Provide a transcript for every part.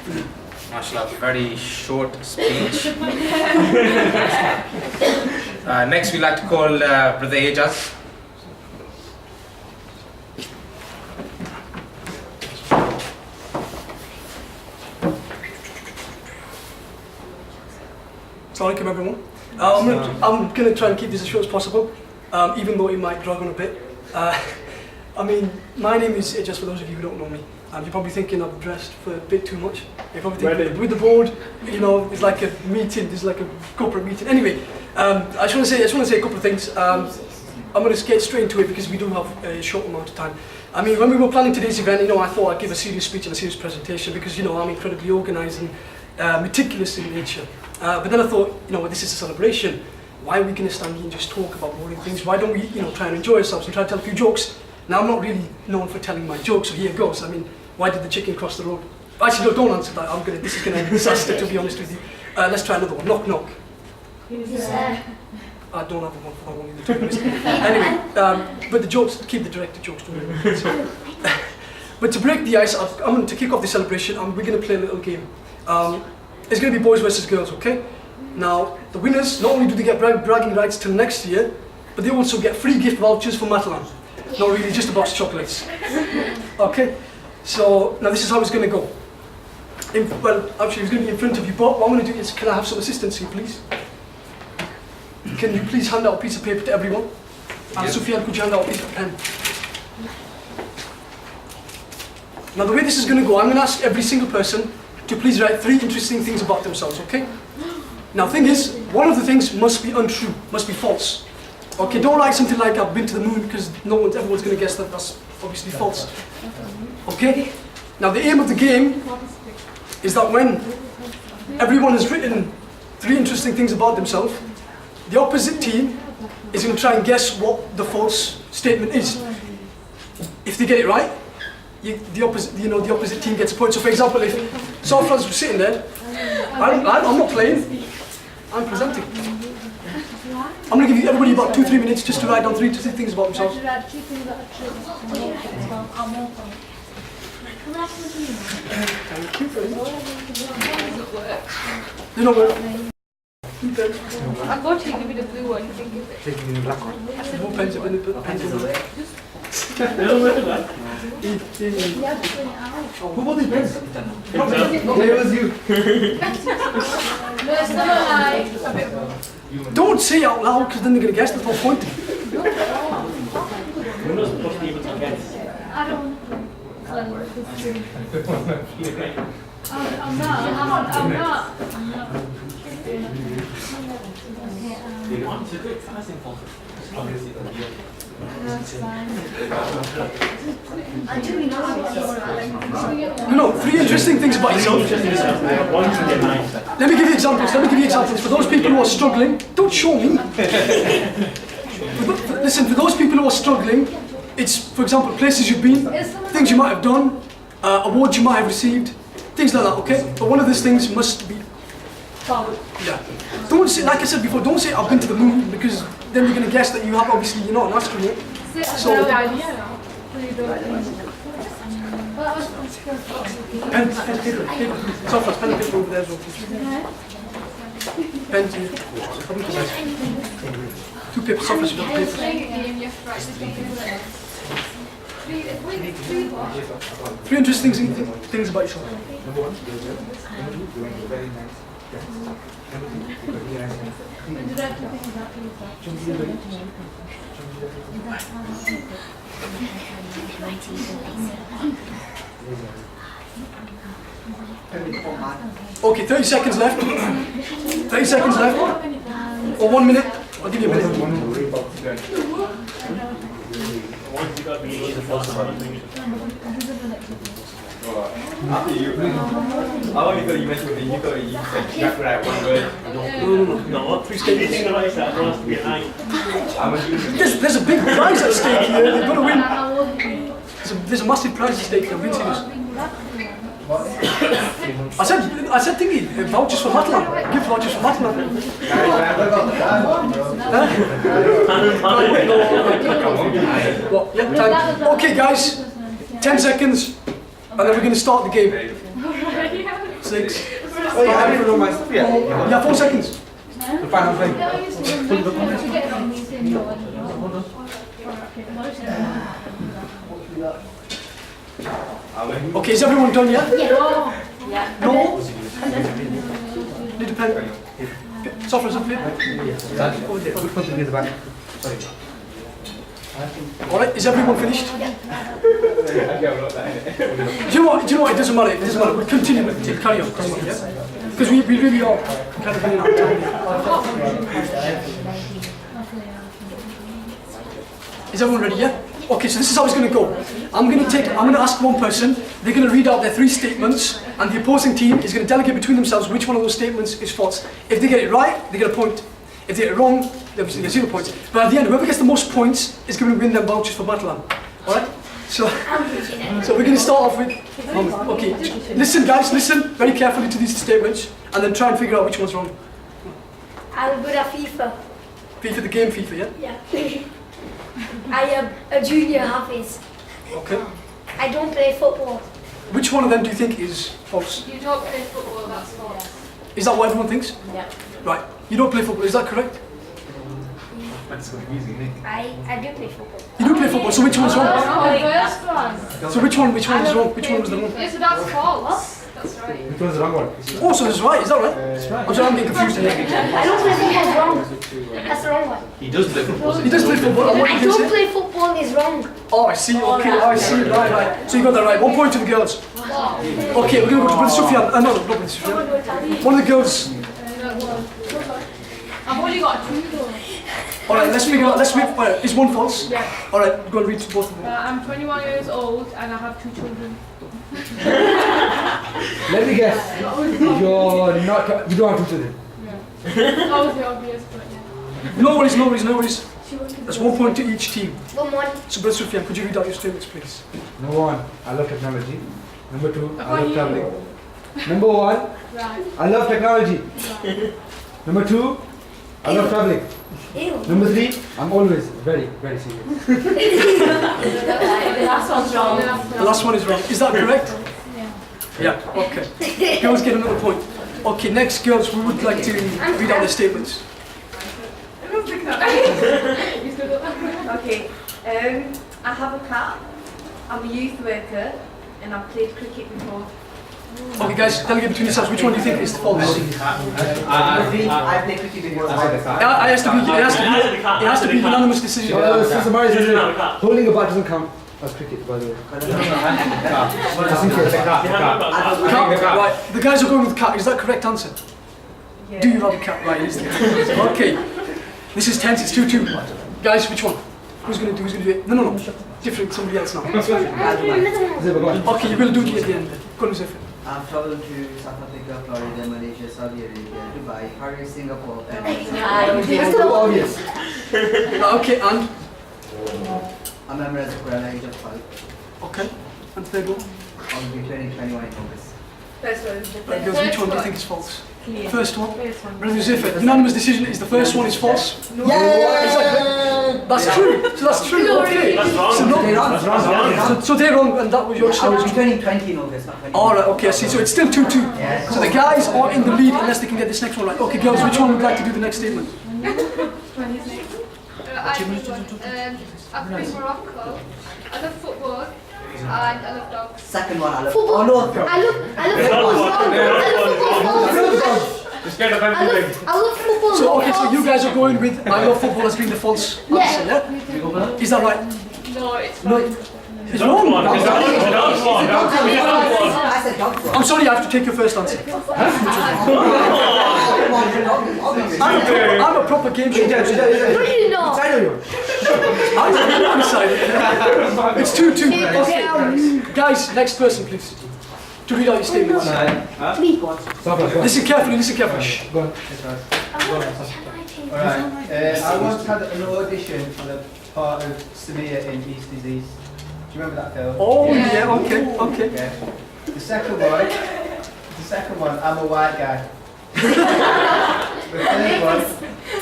MashaAllah, very short speech. Next, we'd like to call Brother Ijaz. Assalamualaikum everyone. I'm going to try and keep this as short as possible, even though it might drag on a bit. My name is Ijaz, for those of you who don't know me. You're probably thinking I've dressed for a bit too much. You're probably thinking with the board, it's like a meeting, there's like a corporate meeting. Anyway, I just want to say a couple of things. I'm going to get straight into it because we do have a short amount of time. When we were planning today's event, I thought I'd give a serious speech and a serious presentation because, I'm incredibly organised and meticulous in nature. But then I thought, this is a celebration. Why are we going to stand here and just talk about boring things? Why don't we, try and enjoy ourselves and try to tell a few jokes? Now, I'm not really known for telling my jokes, so here it goes. Why did the chicken cross the road? Actually, no, don't answer that. This is going to end disaster, to be honest with you. Let's try another one. Knock, knock. Yeah. I don't have one for that one either, to be honest. Anyway, but the jokes, keep the director jokes to me. But to break the ice, to kick off the celebration, we're going to play a little game. It's going to be boys versus girls, okay? Now, the winners, not only do they get bragging rights till next year, but they also get free gift vouchers for Matalan. Not really, just a box of chocolates. Okay? So, now this is how it's going to go. Actually, it's going to be in front of you, but what I'm going to do is, can I have some assistance here, please? Can you please hand out a piece of paper to everyone? And Sufyan, could you hand out a piece of pen? Now, the way this is going to go, I'm going to ask every single person to please write 3 interesting things about themselves, okay? Now, the thing is, one of the things must be untrue, must be false. Okay, don't write something like I've been to the moon because everyone's going to guess that that's obviously false. Okay? Now, the aim of the game is that when everyone has written 3 interesting things about themselves, the opposite team is going to try and guess what the false statement is. If they get it right, the opposite team gets a point. So, for example, if Safran's sitting there, I'm not playing, I'm presenting. I'm going to give you everybody about 2-3 minutes just to write down 3 interesting things about themselves. Thank you very much. You know what? I'll go take me the blue one. You can give it. Take me the black one. No pens in the pens in the way. Who bought these pens? No, it was you. No, it's not a lie. Don't say it out loud because then they're going to guess the whole point. We're not supposed to be able to guess. I don't. I'm not. They want to do it fast and focus. Obviously, That's fine. No, 3 interesting things about yourself. Let me give you examples. For those people who are struggling, don't show me. Listen, for those people who are struggling, it's, for example, places you've been, things you might have done, awards you might have received, things like that, okay? But one of these things must be... Yeah. Don't say, like I said before, don't say I've been to the moon because then they're going to guess that you have, obviously, you're not an astronaut. So... Pen, paper. Software, pen and paper over there as well, please. Pen, 2 papers, software, you've got paper. 3 interesting things about yourself. Number 1, very nice. Okay, 30 seconds left. 30 seconds left. Or 1 minute. I'll give you a minute. once you got me the first one. After you, how long you mentioned you got you said right one word. No, anything that I said for us to be an eye. There's a big prize at stake here. They've got to win. There's a massive prize at stake here. I'm being serious. I said thingy, vouchers for Matalan. Gift vouchers for Matalan. What? Yeah, time. Okay, guys. 10 seconds, and then we're going to start the game. 6, Oh yeah, I don't even know my stuff yet. you have 4 seconds. The final thing. Okay, is everyone done yet? Yeah. No? Need a pen? Software, over there. Which one to be the back? Sorry. Alright, is everyone finished? Do you know what? It doesn't matter. It doesn't matter. We'll continue with it. Carry on. Yeah? Because we really are kind of running out of time. Is everyone ready? Yeah? Okay, so this is how it's going to go. I'm going to ask one person, they're going to read out their 3 statements, and the opposing team is going to delegate between themselves which one of those statements is false. If they get it right, they get a point. If they get it wrong, they obviously get 0 points. But at the end, whoever gets the most points is going to win them vouchers for Battleland. Alright? So we're going to start off with, okay, listen guys, listen very carefully to these statements, and then try and figure out which one's wrong. I'm good at FIFA. FIFA, the game FIFA, yeah? Yeah. I am a junior Hafiz. Okay. I don't play football. Which one of them do you think is false? You don't play football, that's false. Is that what everyone thinks? Yeah. Right. You don't play football, is that correct? That's confusing, isn't it? I do play football. You do play football, so which one's wrong? The first one. So which one is wrong? Which one was the wrong? Yeah, so that's false. That's right. Which one's the wrong one? Oh, so that's right, is that right? I'm sorry, I'm getting confused here. I don't play football is wrong. That's the wrong one. He does play football. He does play football, and what I did you don't say? play football is wrong. Oh, I see, okay, I see, right. So you got that right. 1 point to the girls. Okay, we're going to go to Brother Sufyan. No, not Brother Sufyan. One of the girls. I've only got 2 though. Alright, let's figure out, is one false? Yeah. Alright, go and read to both of them. I'm 21 years old and I have 2 children. Let me guess. You don't have 2 children. Obviously obvious, but yeah. No worries. That's 1 point to each team. 1 1. So Brother Sufyan, could you read out your statements, please? Number 1, I love technology. Number 2, I love traveling. Number 1, Right. I love technology. Number 2, I love traveling. Ew. Number 3, I'm always very, very serious. The last one's wrong. The last one is wrong. Is that correct? Yeah, okay. Girls get another point. Okay, next girls, we would like to read out their statements. Okay, I have a cat, I'm a youth worker, and I've played cricket before. Okay guys, delegate between yourselves, which one do you think is false? I play cricket before. It has to be unanimous decision. Somebody She's says not a cat. holding a bat doesn't count as cricket, by the way. Cat, right, the guys are going with cat, is that correct answer? Yeah. Do you have a cat? Right, it is the cat. Okay, this is tense, it's 2-2. Guys, which one? Who's going to do it? No. Different, somebody else now. Zeba, go on. Okay, you're going to do it at the end. Go on, Zephyr. I've traveled to South Africa, Florida, Malaysia, Saudi Arabia, Dubai, Paris, Singapore, and It's too obvious. Okay, and? I memorized the Quran at the age of 5. Okay, and third one? I'll be turning 21 in August. First one. Right, girls, which one do you think is false? Clear. First one? First one. Brother Zephyr, unanimous decision is the first one is false? Yeah! Is that correct? That's true, so that's true, okay. That's wrong. So, so they're wrong, and that was your I will be statement. turning 20 in August, not 21. Alright, okay, I see, so it's still 2-2. Yeah. So the guys are in the lead unless they can get this next one right. Okay, girls, which one would like to do the next statement? I play Morocco. I love football and I love dogs. Second one, I love Football. Oh no! I love football is wrong. I love football false. Just get up everything. I love football. So, okay, so you guys are going with I love football as being the false answer, yeah? Is that right? No, it's fine. It's wrong. I said dog one. I'm sorry, I have to take your first answer. I'm a proper game show. Really not. I'm decided. It's 2-2. Okay. Guys, next person, please. To read out your statements. Listen carefully, Shh. Go on. Alright, I once had an audition for the part of Samir in East Disease. Do you remember that film? Oh, yeah, okay. Okay. The second one, I'm a white guy. The third one,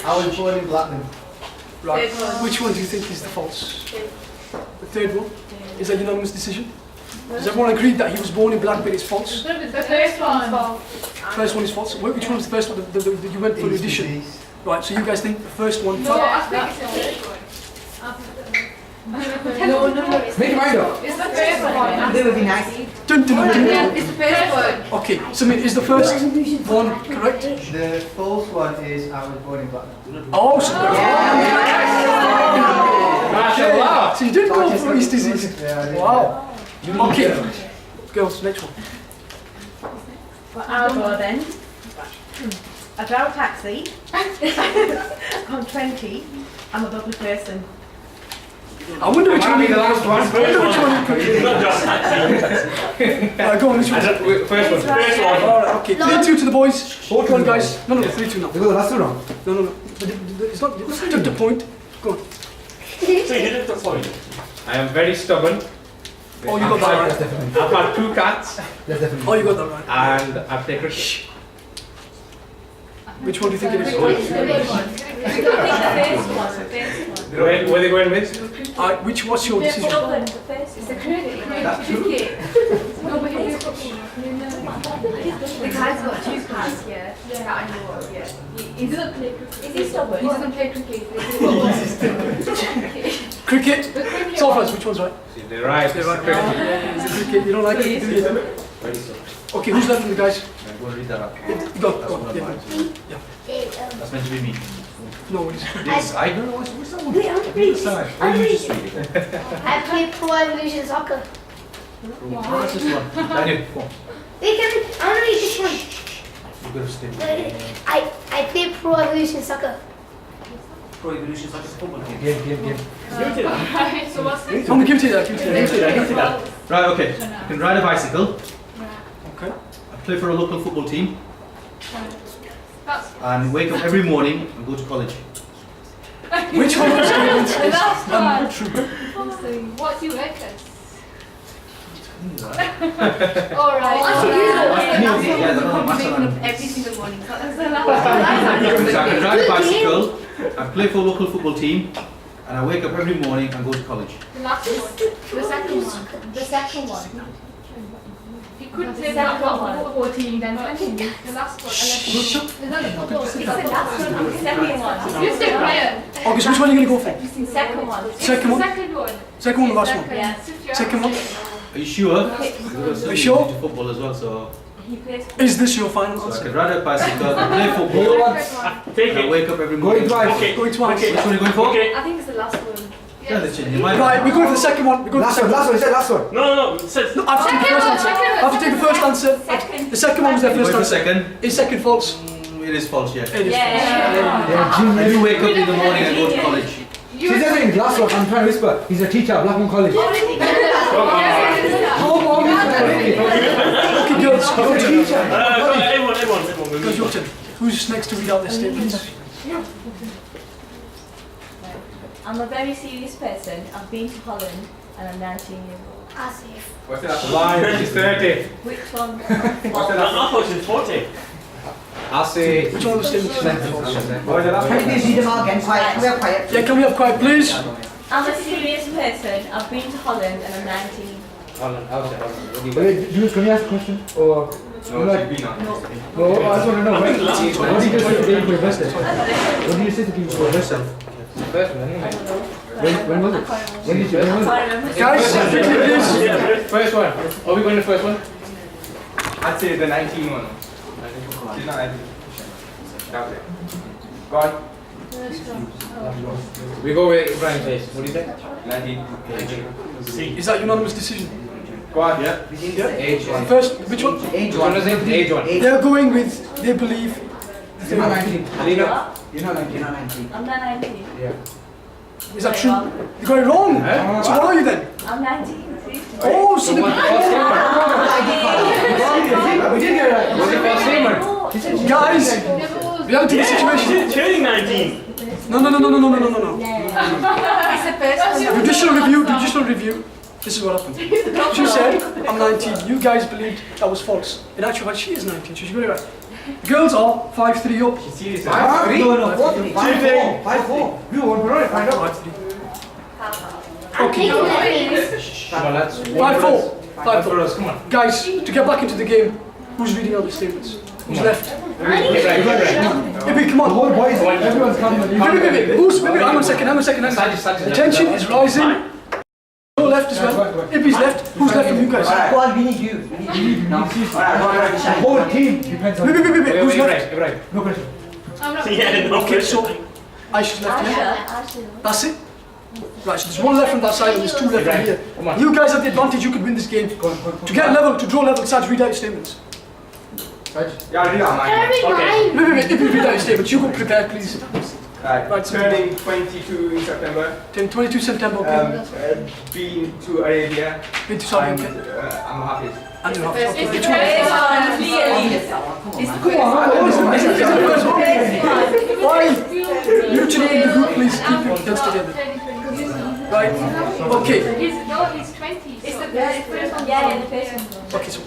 I was born in Blackburn. Right. Third one. Which one do you think is the false? The third one? Is that unanimous decision? Does everyone agree that he was born in Blackburn is false? The first one. First one is false. Which one was the first one? You went for an addition. Right, so you guys think the first one? No, I think it's the first one. No, Make your mind up. It's the first one. They would be nice. Dun, dun, dun, dun. it's the first one. Okay, so is the first one correct? The false one is I was born in Blackburn. Oh, so MashaAllah. So you did go for East disease. Yeah, I did. Wow. Okay. Girls, next one. Well, I'll go then. I drive a taxi. I'm 20. I'm a lovely person. I wonder which one. Be the last one. I wonder which one you could It's not just taxi. go on, which one? First one. First one. Alright, okay. 3-2 to the boys. Hold on, guys. No, 3-2 now. You got the last two wrong. No. But it's not. It's just a point. Go on. So you didn't the point. I am very stubborn. Oh, you got that That's right. definitely. I've had 2 cats That's definitely. Oh, you got that right. and I play cricket. Which one do you think it is? I think the first one. Where are they going with? What's your decision? It's the cricket. No, but the guy's got 2 cats, yeah. That I know of, yeah. He doesn't play cricket. Is he stubborn? He doesn't play cricket. Cricket. Sophos, which one's right? They're right. They're right. Yeah, it's the cricket. You don't like it, do you? Okay, who's left from the guys? I'm going to read that up. Go. Yeah. That's meant to be me. No worries. This, I don't know what's that one. Wait, I'm reading. Sorry. Why don't you just read it? I play Pro Evolution Soccer. What's this one? Daniel, go on. Wait, I want to read this one. You gotta stay. I play Pro Evolution Soccer. Pro Evolution Soccer football game. Game. Right, so what's this? I'm gonna give it to you that. Give it to you that. Right, okay. You can ride a bicycle. Okay. I play for a local football team. That's And wake up every morning and go to college. Which one of those statements the last one. is true? What do you reckon? Oh, Alright. Every single morning. That's the last So I can ride a bicycle, I play for a local football team, and I wake up every morning and go to college. The last one. The second one. The second one. You couldn't say that one football team then, couldn't you? The last one. There's only football. It's the last one. The second one. You stay quiet. August, which one are you gonna go for? It's the second one. Second one? Second one. Second one or last one? Yeah. Second one? Are you sure? Because Are you sure? to football as well, so He plays. Is this your final I answer? can ride a bicycle, I play Go football, once. Take and I it. wake up every Going morning. twice. Okay. Going twice. Which one are you going for? Okay. I think it's the last one. Yeah, that's it. You might Right, we're going for the second one. We're going for Last the one. second Last one. He said last one. No. It says. No, I have to take the first answer. I have to take the first answer. Second. The second one was their Going first for answer. second. Is second false? It is false, yeah. It is Yeah. Yeah, I genius. do wake up in the morning and go to college. She's saying last one. I'm trying to whisper. He's a teacher at Blackburn College. false. Okay, girls, go to you. Everyone. Girls, your turn. Who's next to read out their statements? I'm a very serious person. I've been to Holland and I'm 19 years old. Asif. What's the last line? She's 30. Which one? What's the I last thought she was 40. I'll say. Which one of the statements is false? What was the last Can one? you read them all again? Quiet. We're quiet. Yeah, can we have quiet, please? I'm a serious person. I've been to Holland and I'm 19. Hold on. What do you got? Wait, Julius, can you ask a question? Or No, like, she's been on. no, I just want to know. What did you say to you for your birthday? What did you say to you for your birthday? First one, anyway. When was it? When did you? When was it? Guys, quickly, please. First one. Are we going to the first one? I'd say the 19 one. She's not 19. Okay. Go on. We go with Ibrahim says. What do you say? 19. See. Is that unanimous decision? Go on, yeah. Yeah. Age one. First, which one? Age Which one is it? Age one. They're going with, they believe. You're not 19. Alina? You're not 19. You're not 19. I'm not 19. Yeah. Is that true? You got it wrong. Huh? So what are you then? I'm 19. See? Oh, so the What's the false statement? We did get it right. What's the false statement? guys, reality of the situation. She's turning 19. No. It's the first one. Judicial review. This is what happened. She said, I'm 19. You guys believed that was false. In actual fact, she is 19. She got it right. The girls are 5-3 up. She's serious. No, 4-3. 5-4. 5-4. You want to find out? 5-3. Okay. 5-4. 5 points. Come on. Guys, to get back into the game, who's reading out the statements? Who's left? Ibi, come on. All boys, everyone's coming. Wait. Who's, hang on a second. The tension is rising. Your left as well. Ibi's left. Who's left from you guys? Go on, we need you. We need you. No. The whole team depends on. Wait. Who's left? No pressure. Yeah, no Okay, so Aisha's left, yeah? That's it? Right, so there's one left from that side and there's 2 left from here. You guys have the advantage, you could win this game. To get level, to draw level, Saj, read out your statements. Yeah, read out mine. Wait, if you read out your statements, you go prepared, please. Right, turning 22 in September. Turning 22 September, okay. Been to Arabia. Been to Saudi, okay. I'm happy. And you're happy. Okay, which one? Why? You two in the group, please keep your heads together. Right, okay. No, he's 20. It's the first one. Yeah, the first one. Okay, so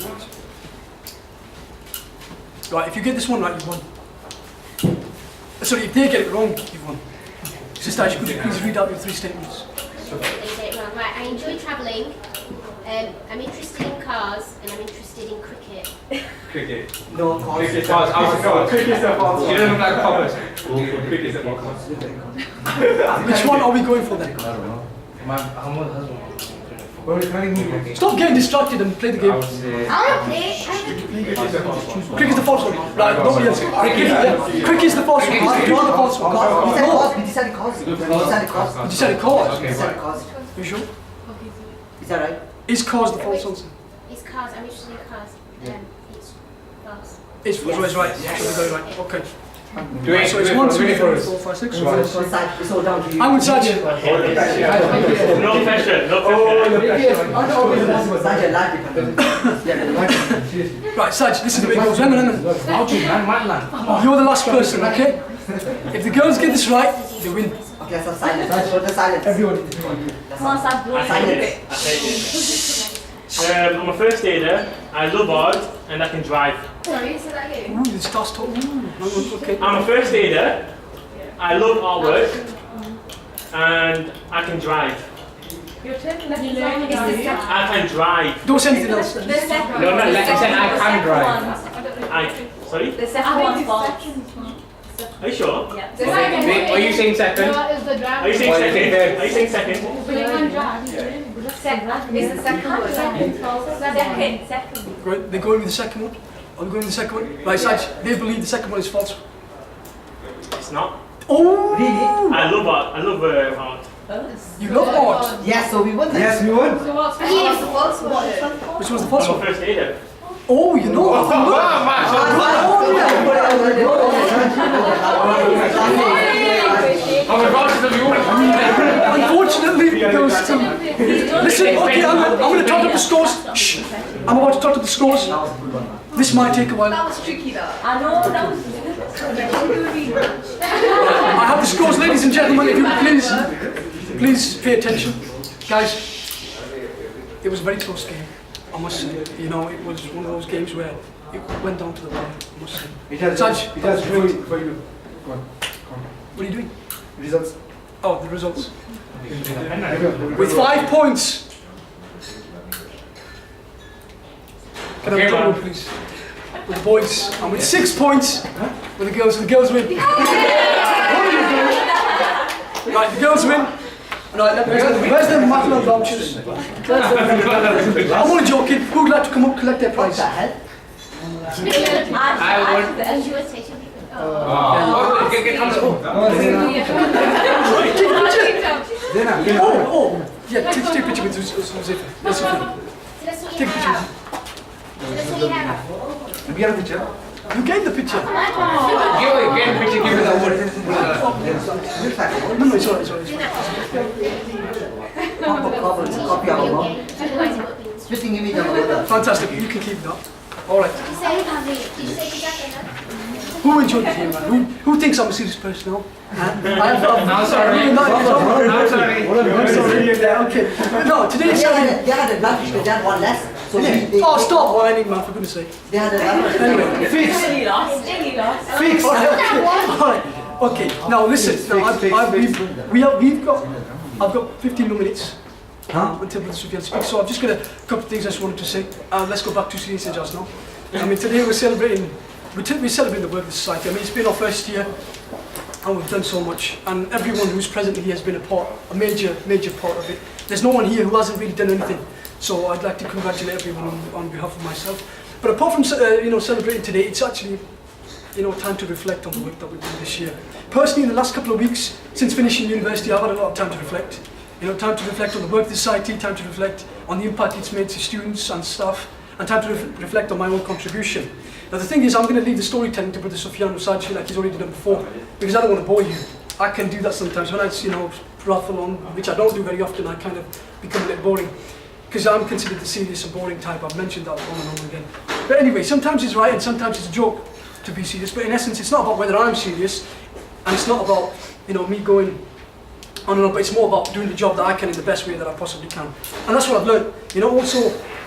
right, if you get this one right, you've won. Sorry, if they get it wrong, you've won. Sister, could you please read out your 3 statements? Right, I enjoy travelling. I'm interested in cars and I'm interested in cricket. Cricket. No, cause. Cricket's the false. Cricket's the false. You don't look like a copper. Cricket's the false. Which one are we going for then? Stop getting distracted and play the game. I want to play. Cricket's the false one. Right, nobody else. Cricket's the false one. You're the false one. We decided cause. You said it cause. You sure? Is that right? Is cause the false answer? It's cars. I'm interested in cars. It's false. It's false, right. So we're going right. Okay. Wait, So it's 1, 2, 3, 4, 5, 6. It's all down to you. I'm with Saj. No pressure. Right, Saj, this is the way it goes. Remember. You're the last person, okay? If the girls get this right, they win. Okay, so silence. Silence. Everyone. Come on, Sam, do it. I'm a first aider, I love art, and I can drive. Sorry, say that again. Ooh, it starts to. Okay. I'm a first aider, I love artwork, and I can drive. Your turn. It's the second. I can drive. Don't say anything else. The second. No, like I said, I can drive. Sorry? The second one's false. Are you sure? Yeah. Wait, are you saying second? No, it's the drive. Are you saying second? Are you saying second? But you can't drive. Second. It's the second one. Second. Right, they're going with the second one. Are we going with the second one? Right, Saj, they believe the second one is false. It's not. Oh! Really? I love art. I love art. You love art. Yes, so we won then. Yes, we won. So what's Yes. the false one? Which one's the false I'm a one? first aider. Oh, you know what? Unfortunately, there was some. Listen, okay, I'm going to tot up the scores. Shh. I'm about to tot up the scores. This might take a while. That was tricky though. I know, that was. I have the scores, ladies and gentlemen. If you please pay attention, guys. It was a very close game. I must say, you know, it was one of those games where it went down to the wire. I must say. Saj, Before you do. Go on. what are you doing? Results. Oh, the results. With 5 points. Can I have a drum roll, please? With the boys. And with 6 points, with the girls win. Right, the girls win. Right, where's the McDonald's vouchers? I'm only joking. Who would like to come up and collect their prize? You were taking Oh, yeah, take a picture with Zuzif. Let's what Take a picture. Let's what you have. We have a picture. You get the picture. Get a picture, give me that one. No, it's alright, it's alright. Copy of it. Splitting image of it. Fantastic, you can keep that. Alright. Did you say exactly that? Who enjoyed the game, man? Who thinks I'm a serious person now? I'm sorry. I'm sorry. Okay. No, today's They had a advantage, they had one less. So Oh, stop! What I need, man, for goodness sake. They had an advantage. Anyway, fix. Fix. Alright. Okay. Now listen. Now I've got 15 more minutes. until Brother Sufyan speaks. So I've just got a couple of things I just wanted to say. Let's go back to Syed Ijaz now. I mean, today we're celebrating the work of the society. I mean, it's been our first year, and we've done so much. And everyone who's present here has been a major part of it. There's no one here who hasn't really done anything. So I'd like to congratulate everyone on behalf of myself. But apart from celebrating today, it's actually time to reflect on the work that we've done this year. Personally, in the last couple of weeks since finishing university, I've had a lot of time to reflect. Time to reflect on the work of the society, time to reflect on the impact it's made to students and staff, and time to reflect on my own contribution. Now the thing is, I'm going to leave the storytelling to Brother Sufyan Usaj like he's already done before, because I don't want to bore you. I can do that sometimes when I, rattle on, which I don't do very often. I kind of become a little boring, because I'm considered the serious and boring type. I've mentioned that over and over again. But anyway, sometimes it's right and sometimes it's a joke to be serious. But in essence, it's not about whether I'm serious, and it's not about me going on and on. But it's more about doing the job that I can in the best way that I possibly can. And that's what I've learned.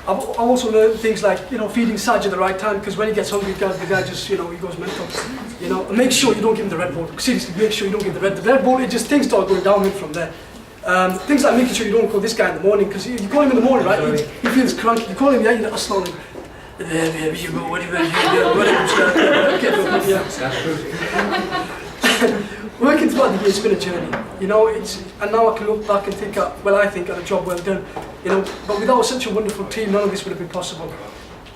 I've also learned things like feeding Saj at the right time, because when he gets hungry, the guy just he goes mental. And make sure you don't give him the Red Bull. Seriously, make sure you don't give him the Red Bull. It just things start going downhill from there. Things like making sure you don't call this guy in the morning, because you call him in the morning, right? He feels cranky. You call him, yeah, you're slowly. Working throughout the year, it's been a journey. And now I can look back and think, I think at a job well done. But without such a wonderful team, none of this would have been possible.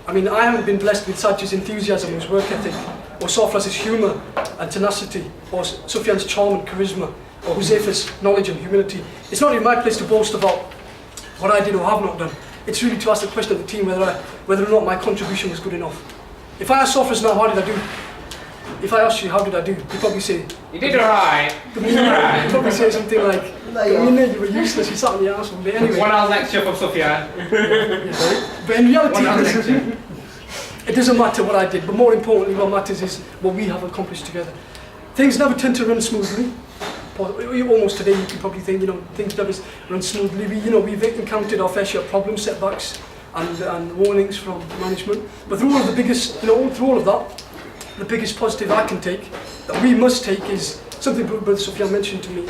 I mean, I haven't been blessed with Saj's enthusiasm, his work ethic, or Sofra's humour and tenacity, or Sufyan's charm and charisma, or Huzaifa's knowledge and humility. It's not in my place to boast about what I did or have not done. It's really to ask the question of the team whether or not my contribution was good enough. If I ask Sofras now, how did I do? If I asked you, how did I do? You'd probably say, you did alright. You'd probably say something like, you were useless, you sat on your ass one day. Anyway. 1 hour lecture from Sufyan. But in reality, it doesn't matter what I did, but more importantly, what matters is what we have accomplished together. Things never tend to run smoothly. Almost today, you could probably think, things never run smoothly. We've encountered our fair share of problems, setbacks, and warnings from management. But through all of that, the biggest positive I can take, that we must take, is something Brother Sufyan mentioned to me.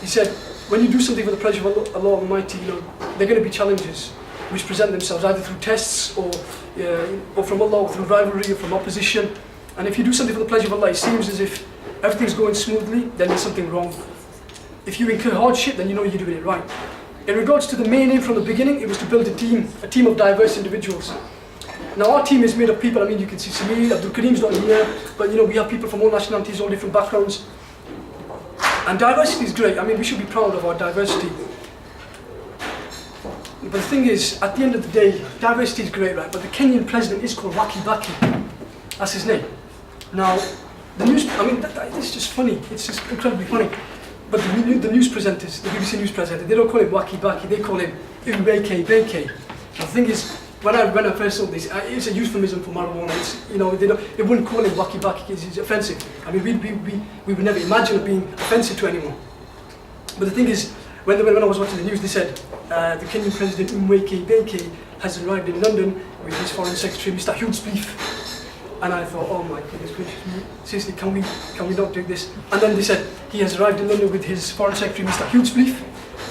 He said, when you do something for the pleasure of Allah Almighty, there are going to be challenges which present themselves either through tests or from Allah, or through rivalry, or from opposition. And if you do something for the pleasure of Allah, it seems as if everything's going smoothly, then there's something wrong. If you incur hardship, then you're doing it right. In regards to the main aim from the beginning, it was to build a team of diverse individuals. Now our team is made of people, you can see Samir, Abdul Kareem's not here, but we have people from all nationalities, all different backgrounds. And diversity is great. We should be proud of our diversity. But the thing is, at the end of the day, diversity is great, right? But the Kenyan president is called Waki Baki. That's his name. Now, the news, it's just funny. It's just incredibly funny. But the news presenters, the BBC news presenter, they don't call him Waki Baki, they call him Umbeke Beke. Now, the thing is, when I first saw this, it's a euphemism for marijuana. They wouldn't call him Waki Baki because it's offensive. We would never imagine it being offensive to anyone. But the thing is, when I was watching the news, they said the Kenyan president Umweke Beke has arrived in London with his foreign secretary, Mr. Hughes. And I thought, oh my goodness gracious me, seriously, can we not do this? And then they said he has arrived in London with his foreign secretary, Mr. Hughes,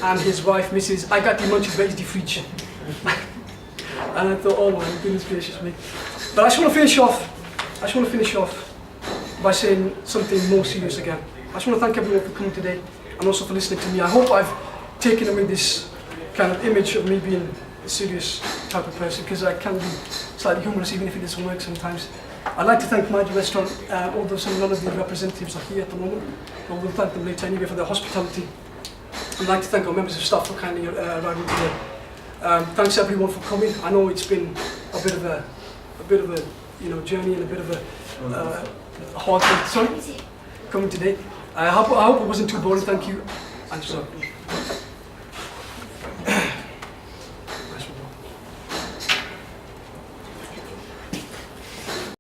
and his wife, Mrs. I got the munchies, where's the fridge? And I thought, oh my goodness gracious me. But I just want to finish off by saying something more serious again. I just want to thank everyone for coming today, and also for listening to me. I hope I've taken away this kind of image of me being a serious type of person, because I can be slightly humorous even if it doesn't work sometimes. I'd like to thank my restaurant, although none of the representatives are here at the moment, but we'll thank them later anyway for their hospitality. I'd like to thank our members of staff for kindly arriving today. Thanks everyone for coming. I know it's been a bit of a journey and a bit of a hard thing. Sorry, coming today. I hope it wasn't too boring. Thank you. And just